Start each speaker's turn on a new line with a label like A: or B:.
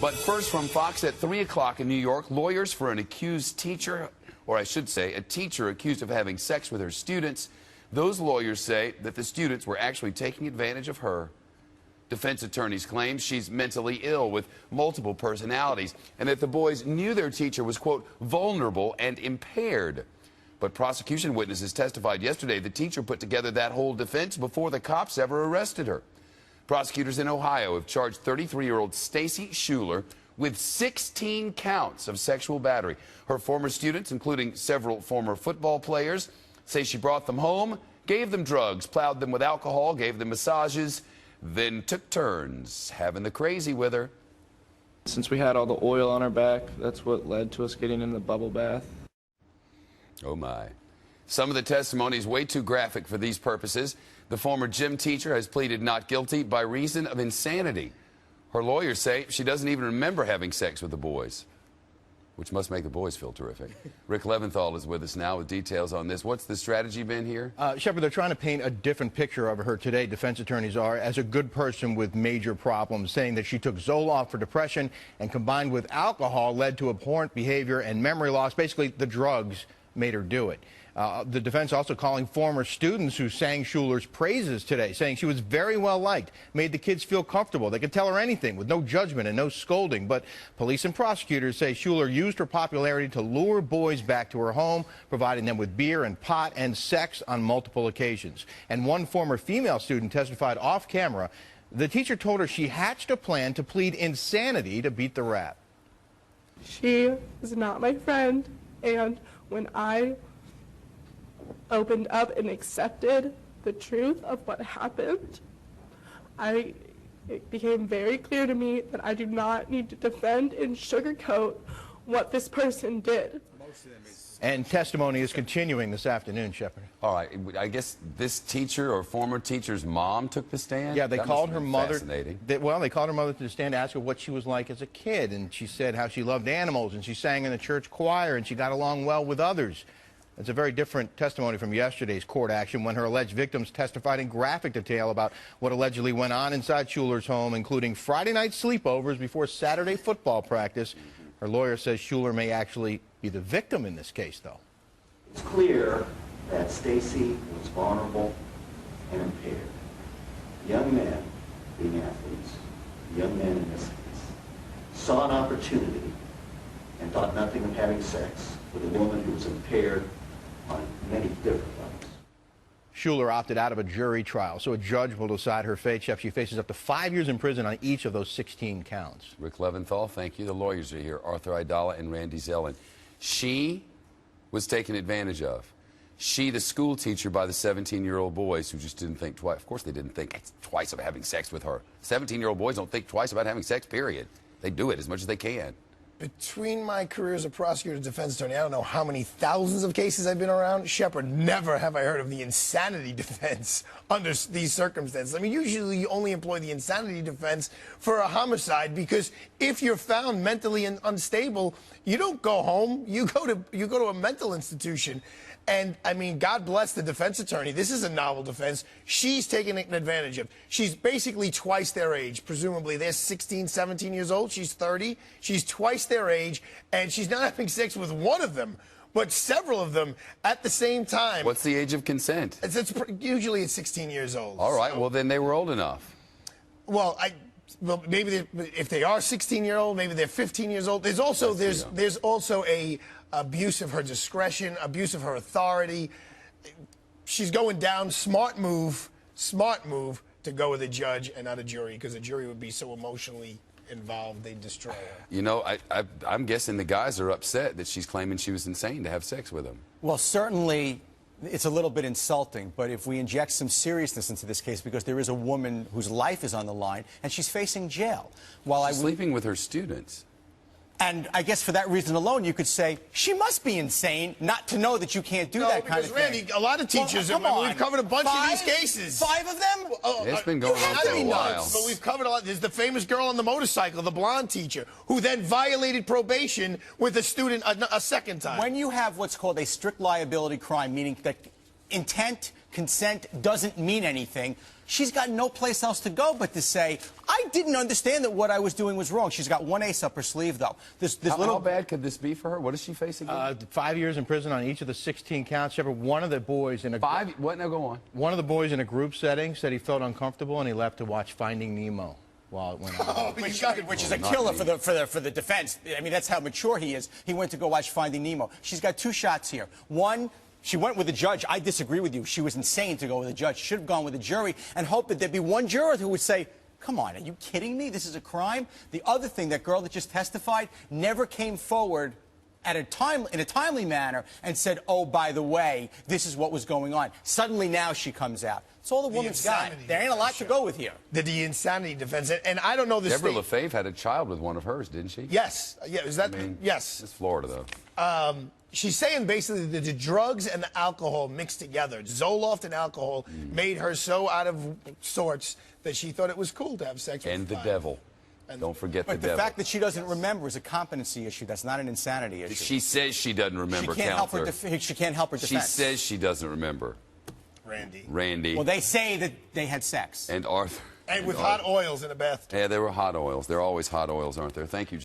A: But first, from Fox at 3 o'clock in New York, lawyers for an accused teacher, or I should say, a teacher accused of having sex with her students. Those lawyers say that the students were actually taking advantage of her. Defense attorneys claim she's mentally ill with multiple personalities and that the boys knew their teacher was, quote, vulnerable and impaired. But prosecution witnesses testified yesterday the teacher put together that whole defense before the cops ever arrested her. Prosecutors in Ohio have charged 33-year-old Stacy Schuler with 16 counts of sexual battery. Her former students, including several former football players, say she brought them home, gave them drugs, plowed them with alcohol, gave them massages, then took turns having the crazy with her.
B: Since we had all the oil on our back, that's what led to us getting in the bubble bath.
A: Oh my. Some of the testimony is way too graphic for these purposes. The former gym teacher has pleaded not guilty by reason of insanity. Her lawyers say she doesn't even remember having sex with the boys, which must make the boys feel terrific. Rick Leventhal is with us now with details on this. What's the strategy been here?
C: Shepard, they're trying to paint a different picture of her today, defense attorneys are, as a good person with major problems, saying that she took Zoloft for depression and combined with alcohol led to abhorrent behavior and memory loss. Basically, the drugs made her do it. The defense also calling former students who sang Schuler's praises today, saying she was very well liked, made the kids feel comfortable. They could tell her anything with no judgment and no scolding. But police and prosecutors say Schuler used her popularity to lure boys back to her home, providing them with beer and pot and sex on multiple occasions. And one former female student testified off camera. The teacher told her she hatched a plan to plead insanity to beat the rap.
D: She is not my friend, and when I opened up and accepted the truth of what happened, it became very clear to me that I do not need to defend and sugarcoat what this person did.
C: And testimony is continuing this afternoon, Shepard.
A: All right. I guess this teacher or former teacher's mom took the stand?
C: Yeah, they called her mother.
A: Fascinating.
C: They called her mother to the stand to ask her what she was like as a kid. And she said how she loved animals and she sang in the church choir and she got along well with others. It's a very different testimony from yesterday's court action when her alleged victims testified in graphic detail about what allegedly went on inside Schuler's home, including Friday night sleepovers before Saturday football practice. Her lawyer says Schuler may actually be the victim in this case, though.
E: It's clear that Stacy was vulnerable and impaired. Young men, being athletes, young men in this case, saw an opportunity and thought nothing of having sex with a woman who was impaired on many different levels.
C: Schuler opted out of a jury trial, so a judge will decide her fate. Chef, she faces up to 5 years in prison on each of those 16 counts.
A: Rick Leventhal, thank you. The lawyers are here, Arthur Aidala and Randy Zellin. She was taken advantage of. She, the school teacher, by the 17-year-old boys who just didn't think twice. Of course they didn't think twice about having sex with her. 17-year-old boys don't think twice about having sex, period. They do it as much as they can.
F: Between my career as a prosecutor and defense attorney, I don't know how many thousands of cases I've been around. Shepard, never have I heard of the insanity defense under these circumstances. I mean, usually you only employ the insanity defense for a homicide because if you're found mentally unstable, you don't go home. You go to a mental institution. And, I mean, God bless the defense attorney. This is a novel defense. She's taken advantage of. She's basically twice their age. Presumably, they're 16, 17 years old. She's 30. She's twice their age. And she's not having sex with one of them, but several of them at the same time.
A: What's the age of consent?
F: Usually it's 16 years old.
A: All right. So, well, then they were old enough.
F: Well, maybe if they are 16-year-old, maybe they're 15 years old. There's also a abuse of her discretion, abuse of her authority. She's going down. Smart move to go with a judge and not a jury, because a jury would be so emotionally involved they'd destroy her.
A: You know, I'm guessing the guys are upset that she's claiming she was insane to have sex with him.
G: Well, certainly it's a little bit insulting, but if we inject some seriousness into this case, because there is a woman whose life is on the line and she's facing jail.
A: She's sleeping with her students.
G: And I guess for that reason alone, you could say she must be insane not to know that you can't do that kind of thing.
F: Randy, a lot of teachers, we've covered a bunch of these cases.
G: 5 of them?
A: It's been going on for a while.
F: But we've covered a lot. There's the famous girl on the motorcycle, the blonde teacher, who then violated probation with a student a second time.
G: When you have what's called a strict liability crime, meaning that intent consent doesn't mean anything, she's got no place else to go but to say, I didn't understand that what I was doing was wrong. She's got one ace up her sleeve, though.
A: How bad could this be for her? What is she facing?
C: 5 years in prison on each of the 16 counts. Shepard, one of the boys in a
A: What? Now go on.
C: one of the boys in a group setting said he felt uncomfortable and he left to watch Finding Nemo while it went on.
G: Which is a killer for the defense. I mean, that's how mature he is. He went to go watch Finding Nemo. She's got two shots here. One, she went with the judge. I disagree with you. She was insane to go with the judge. She should have gone with the jury and hoped that there'd be one juror who would say, come on, are you kidding me? This is a crime. The other thing, that girl that just testified never came forward in a timely manner and said, oh, by the way, this is what was going on. Suddenly now she comes out. It's all the woman's got. There ain't a lot to go with here.
F: The insanity defense, and I don't know this.
A: Deborah LaFave had a child with one of hers, didn't she?
F: Yes. Yeah. Is that? Yes.
A: It's Florida, though.
F: She's saying basically that the drugs and the alcohol mixed together, Zoloft and alcohol, made her so out of sorts that she thought it was cool to have sex with
A: And the devil. Don't forget the
G: But
A: devil.
G: the fact that she doesn't remember is a competency issue. That's not an insanity issue.
A: She says she doesn't remember,
G: she can't help her
A: counselor.
G: she can't help her
A: She
G: defense.
A: says she doesn't remember. Randy.
G: Well, they say that they had sex.
A: And Arthur.
F: And with hot oils in a bathtub.
A: Yeah, there were hot oils. There are always hot oils, aren't there? Thank you.